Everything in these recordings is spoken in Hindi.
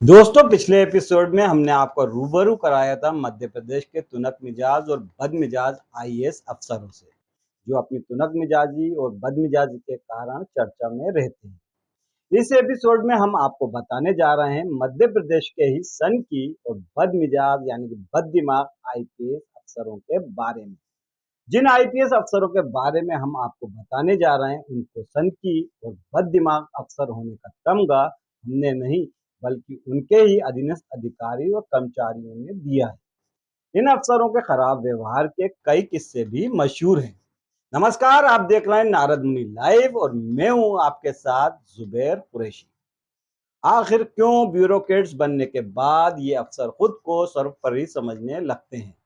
दोस्तों, पिछले एपिसोड में हमने आपको रूबरू कराया था मध्य प्रदेश के तुनक मिजाज और बदमिजाज आईएएस अफसरों से, जो अपनी तुनक मिजाजी और बदमिजाजी के कारण चर्चा में रहते हैं। इस एपिसोड में हम आपको बताने जा रहे हैं मध्य प्रदेश के ही सनकी और बदमिजाज यानी कि बददिमाग आईपीएस अफसरों के बारे में। जिन आईपीएस अफसरों के बारे में हम आपको बताने जा रहे हैं, उनको सनकी और बददिमाग अफसर होने का तमगा हमने नहीं, बल्कि उनके ही अधीनस्थ अधिकारी और कर्मचारियों ने दिया है। इन अफसरों के खराब व्यवहार के कई किस्से भी मशहूर हैं। नमस्कार, आप देख रहे हैं नारद मुनि लाइव और मैं हूं आपके साथ जुबैर कुरैशी। आखिर क्यों ब्यूरोक्रेट्स बनने के बाद ये अफसर खुद को सर्वोपरि समझने लगते हैं?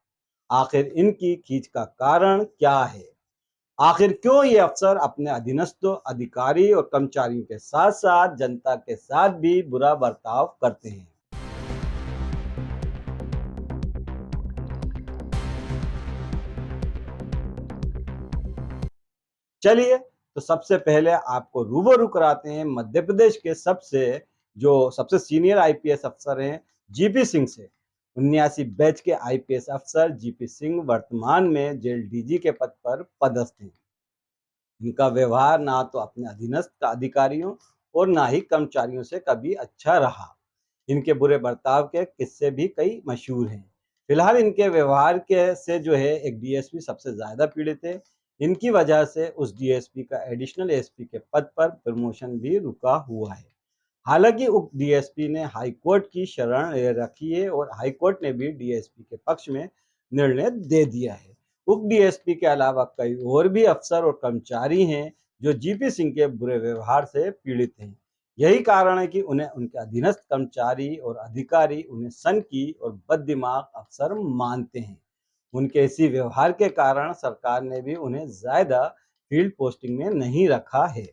आखिर इनकी खींच का कारण क्या है? आखिर क्यों ये अफसर अपने अधीनस्थ अधिकारी और कर्मचारियों के साथ साथ जनता के साथ भी बुरा बर्ताव करते हैं? चलिए, तो सबसे पहले आपको रूबरू कराते हैं मध्य प्रदेश के सबसे सीनियर आईपीएस अफसर हैं, जीपी सिंह से। 79 बैच के आईपीएस अफसर जीपी सिंह वर्तमान में जेल डीजी के पद पर पदस्थ हैं। इनका व्यवहार ना तो अपने अधीनस्थ अधिकारियों और ना ही कर्मचारियों से कभी अच्छा रहा। इनके बुरे बर्ताव के किस्से भी कई मशहूर हैं। फिलहाल इनके व्यवहार के से जो है एक डीएसपी सबसे ज्यादा पीड़ित है। इनकी वजह से उस डीएसपी का एडिशनल एसपी के पद पर प्रमोशन भी रुका हुआ है। हालांकि उप डीएसपी ने हाईकोर्ट की शरण ले रखी है और हाईकोर्ट ने भी डीएसपी के पक्ष में निर्णय दे दिया है। उप डीएसपी के अलावा कई और भी अफसर और कर्मचारी हैं जो जीपी सिंह के बुरे व्यवहार से पीड़ित हैं। यही कारण है कि उन्हें उनके अधीनस्थ कर्मचारी और अधिकारी उन्हें सनकी और बददिमाग अफसर मानते हैं। उनके इसी व्यवहार के कारण सरकार ने भी उन्हें ज्यादा फील्ड पोस्टिंग में नहीं रखा है।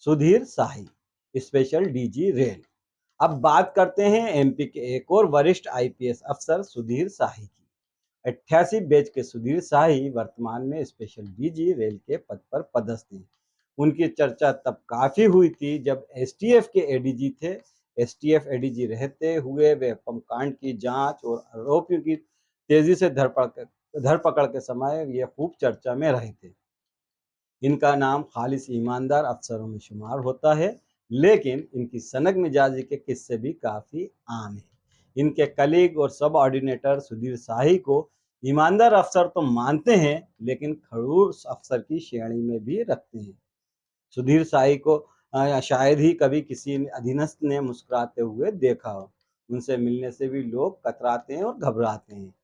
सुधीर शाही, स्पेशल डीजी रेल। अब बात करते हैं एमपी के एक और वरिष्ठ आईपीएस अफसर सुधीर शाही की। 88 बैच के सुधीर शाही वर्तमान में स्पेशल डीजी रेल के पद पर पदस्थ हैं। उनकी चर्चा तब काफी हुई थी जब एसटीएफ के एडीजी थे। एसटीएफ एडीजी रहते हुए वे बम कांड की जांच और आरोपियों की तेजी से धरपकड़ के समय ये खूब चर्चा में रहे थे। इनका नाम खालिस ईमानदार अफसरों में शुमार होता है, लेकिन इनकी सनक मिजाजी के किस्से भी काफ़ी आम हैं। इनके कलीग और सब ऑर्डिनेटर सुधीर शाही को ईमानदार अफसर तो मानते हैं, लेकिन खड़ूस अफसर की श्रेणी में भी रखते हैं। सुधीर शाही को शायद ही कभी किसी अधीनस्थ ने मुस्कुराते हुए देखा हो। उनसे मिलने से भी लोग कतराते हैं और घबराते हैं।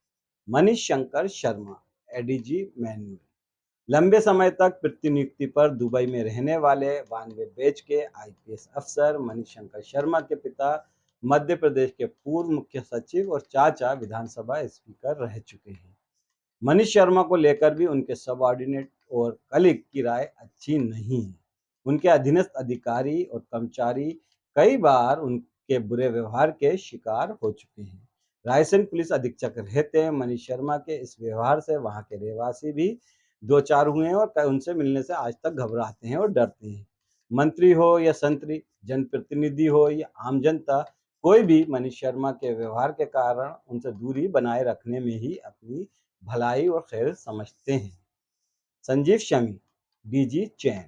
Manish Shankar Sharma, ADG manual. लंबे समय तक प्रतिनियुक्ति पर दुबई में रहने वाले 92 बैच के आईपीएस अफसर मणिशंकर शर्मा के पिता मध्य प्रदेश के पूर्व मुख्य सचिव और चाचा विधानसभा स्पीकर रह चुके हैं। मनीष शर्मा को लेकर भी उनके सबऑर्डिनेट और कलीग की राय अच्छी नहीं है। उनके अधीनस्थ अधिकारी और कर्मचारी कई बार उनके बुरे व्यवहार के शिकार हो चुके हैं। रायसेन पुलिस अधीक्षक रहते हैं मनीष शर्मा के इस व्यवहार से वहां के रहवासी भी दो चार हुए हैं और उनसे मिलने से आज तक घबराते हैं और डरते हैं। मंत्री हो या संतरी, जनप्रतिनिधि हो या आम जनता, कोई भी मनीष शर्मा के व्यवहार के कारण उनसे दूरी बनाए रखने में ही अपनी भलाई और खैर समझते हैं। संजीव शमी, डीजी चैन।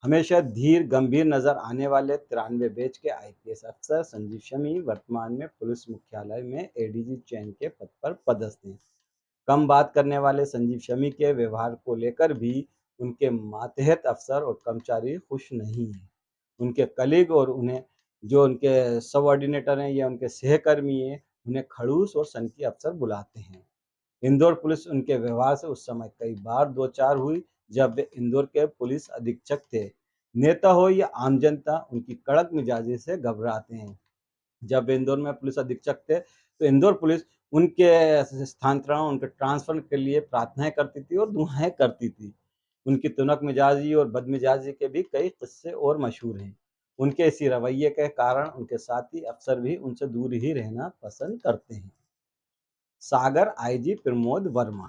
हमेशा धीर गंभीर नजर आने वाले 93 बैच के आईपीएस अफसर संजीव शमी वर्तमान में पुलिस मुख्यालय में एडीजी चैन के पद पर पदस्थ हैं। कम बात करने वाले संजीव शमी के व्यवहार को लेकर भी उनके मातहत अफसर और कर्मचारी खुश नहीं हैं। उनके कलीग और उन्हें जो उनके सबऑर्डिनेटर हैं या उनके सहकर्मी हैं, उन्हें खड़ूस और सनकी अफसर बुलाते हैं। इंदौर पुलिस उनके व्यवहार से उस समय कई बार दो चार हुई जब वे इंदौर के पुलिस अधीक्षक थे। नेता हो या आम जनता, उनकी कड़क मिजाजी से घबराते हैं। जब वे इंदौर में पुलिस अधीक्षक थे तो इंदौर पुलिस उनके स्थानांतरण, उनके ट्रांसफर के लिए प्रार्थनाएं करती थी और दुआएं करती थी। उनकी तुनक मिजाजी और बदमिजाजी के भी कई किस्से और मशहूर हैं। उनके इसी रवैये के कारण उनके साथी अफसर भी उनसे दूर ही रहना पसंद करते हैं। सागर आईजी प्रमोद वर्मा।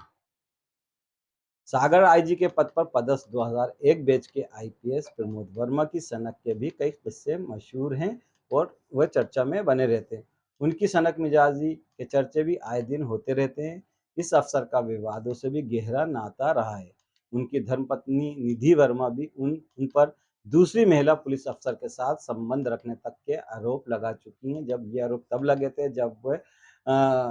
सागर आईजी के पद पर पदस्थ 2001 बैच के आईपीएस प्रमोद वर्मा की सनक के भी कई किस्से मशहूर हैं और वह चर्चा में बने रहते हैं। उनकी सनक मिजाजी के चर्चे भी आए दिन होते रहते हैं। इस अफसर का विवादों से भी गहरा नाता रहा है। उनकी धर्मपत्नी निधि वर्मा भी उन पर दूसरी महिला पुलिस अफसर के साथ संबंध रखने तक के आरोप लगा चुकी हैं। जब ये आरोप तब लगे थे जब वह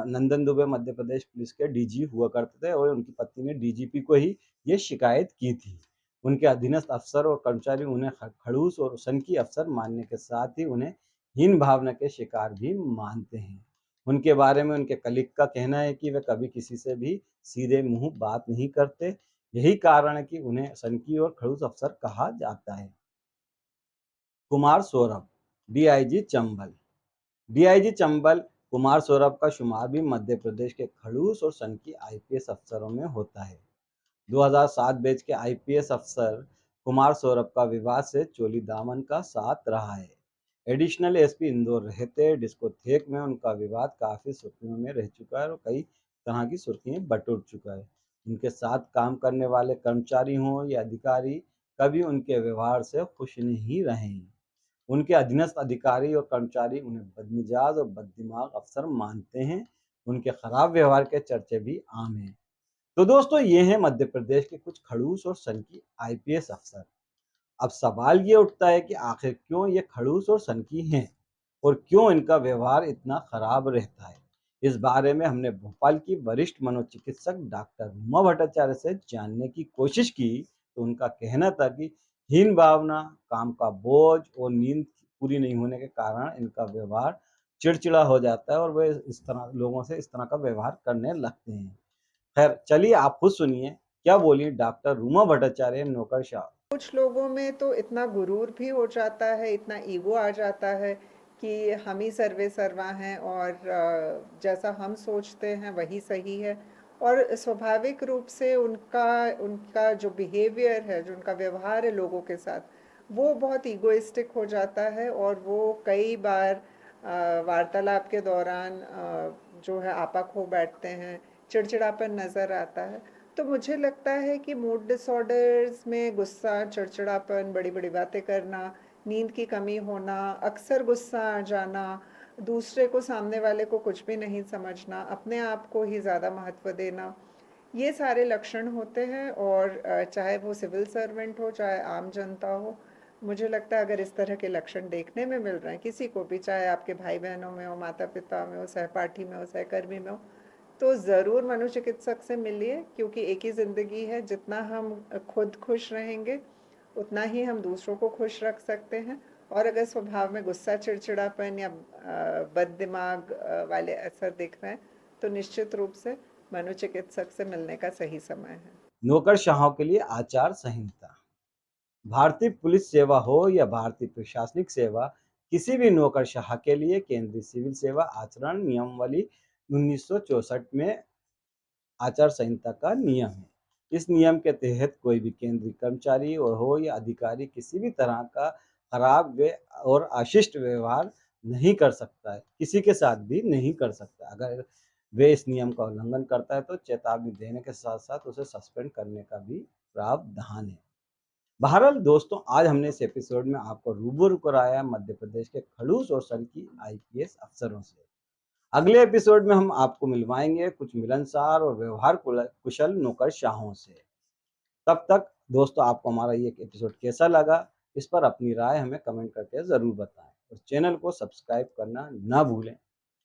नंदन दुबे मध्य प्रदेश पुलिस के डीजी हुआ करते थे और उनकी पत्नी ने डीजीपी को ही ये शिकायत की थी। उनके अधीनस्थ अफसर और कर्मचारी उन्हें खड़ूस और सनकी अफसर मानने के साथ ही उन्हें हीन भावना के शिकार भी मानते हैं। उनके बारे में उनके कलीग का कहना है कि वे कभी किसी से भी सीधे मुंह बात नहीं करते। यही कारण है कि उन्हें सनकी और खड़ूस अफसर कहा जाता है। कुमार सौरभ, डीआईजी चंबल। डीआईजी चंबल कुमार सौरभ का शुमार भी मध्य प्रदेश के खड़ूस और सनकी आईपीएस अफसरों में होता है। 2007 बैच के आईपीएस अफसर कुमार सौरभ का विवाद से चोली दामन का साथ रहा है। एडिशनल एसपी इंदौर रहते डिस्कोथेक में उनका विवाद काफ़ी सुर्खियों में रह चुका है और कई तरह की सुर्खियां बटोर चुका है। उनके साथ काम करने वाले कर्मचारी हों या अधिकारी कभी उनके व्यवहार से खुश नहीं रहे हैं। उनके अधीनस्थ अधिकारी और कर्मचारी उन्हें बदमिजाज और बददिमाग अफसर मानते हैं। उनके खराब व्यवहार के चर्चे भी आम हैं। तो दोस्तों ये हैं मध्य प्रदेश के कुछ खड़ूस और सनकी आईपीएस अफसर। अब सवाल ये उठता है कि आखिर क्यों ये खड़ूस और सनकी हैं और क्यों इनका व्यवहार इतना खराब रहता है। इस बारे में हमने भोपाल की वरिष्ठ मनोचिकित्सक डॉक्टर उमा भट्टाचार्य से जानने की कोशिश की। तो उनका कहना था कि हीन भावना, काम का बोझ और नींद पूरी नहीं होने के कारण इनका व्यवहार चिड़चिड़ा हो जाता है और वे इस तरह लोगों से इस तरह का व्यवहार करने लगते हैं। खैर चलिए आप खुद सुनिए क्या बोली डॉक्टर रूमा भट्टाचार्य नौकरशाह। कुछ लोगों में तो इतना गुरूर भी हो जाता है, इतना ईगो आ जाता है कि हम ही सर्वे सर्वा हैं और जैसा हम सोचते हैं वही सही है। और स्वाभाविक रूप से उनका उनका जो बिहेवियर है, जो उनका व्यवहार है लोगों के साथ, वो बहुत ईगोइस्टिक हो जाता है और वो कई बार वार्तालाप के दौरान जो है आपा खो बैठते हैं, चिड़चिड़ापन नज़र आता है। तो मुझे लगता है कि मूड डिसऑर्डर्स में गुस्सा, चिड़चिड़ापन, बड़ी-बड़ी बातें करना, नींद की कमी होना, अक्सर गुस्सा आ जाना, दूसरे को, सामने वाले को कुछ भी नहीं समझना, अपने आप को ही ज़्यादा महत्व देना, ये सारे लक्षण होते हैं। और चाहे वो सिविल सर्वेंट हो, चाहे आम जनता हो, मुझे लगता है अगर इस तरह के लक्षण देखने में मिल रहे हैं किसी को भी, चाहे आपके भाई बहनों में हो, माता पिता में हो, सहपाठी में हो, सहकर्मी में हो, तो ज़रूर मनोचिकित्सक से मिलिए, क्योंकि एक ही ज़िंदगी है। जितना हम खुद खुश रहेंगे उतना ही हम दूसरों को खुश रख सकते हैं। और अगर स्वभाव में गुस्सा, चिड़चिड़ापन या बद दिमाग वाले असर दिख रहे हैं तो निश्चित रूप से मनोचिकित्सक से मिलने का सही समय है। नौकरशाहों के लिए आचार संहिता। भारतीय पुलिस सेवा हो या भारतीय प्रशासनिक सेवा, किसी भी नौकरशाह के लिए केंद्रीय सिविल सेवा आचरण नियमावली 1964 में आचार संहिता का नियम है। इस नियम के तहत कोई भी केंद्रीय कर्मचारी और हो या अधिकारी किसी भी तरह का खराब व और अशिष्ट व्यवहार नहीं कर सकता है, किसी के साथ भी नहीं कर सकता। अगर वे इस नियम का उल्लंघन करता है तो चेतावनी देने के साथ साथ उसे सस्पेंड करने का भी प्रावधान है। बहरहाल दोस्तों आज हमने इस एपिसोड में आपको रूबरू कराया मध्य प्रदेश के खड़ूस और सनकी आईपीएस अफसरों से। अगले एपिसोड में हम आपको मिलवाएंगे कुछ मिलनसार और व्यवहार कुशल नौकरशाहों से। तब तक दोस्तों आपको हमारा ये एपिसोड कैसा लगा, इस पर अपनी राय हमें कमेंट करके ज़रूर बताएं और चैनल को सब्सक्राइब करना ना भूलें।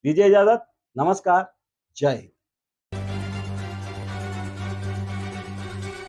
दीजिए इजाज़त, नमस्कार, जय हिंद।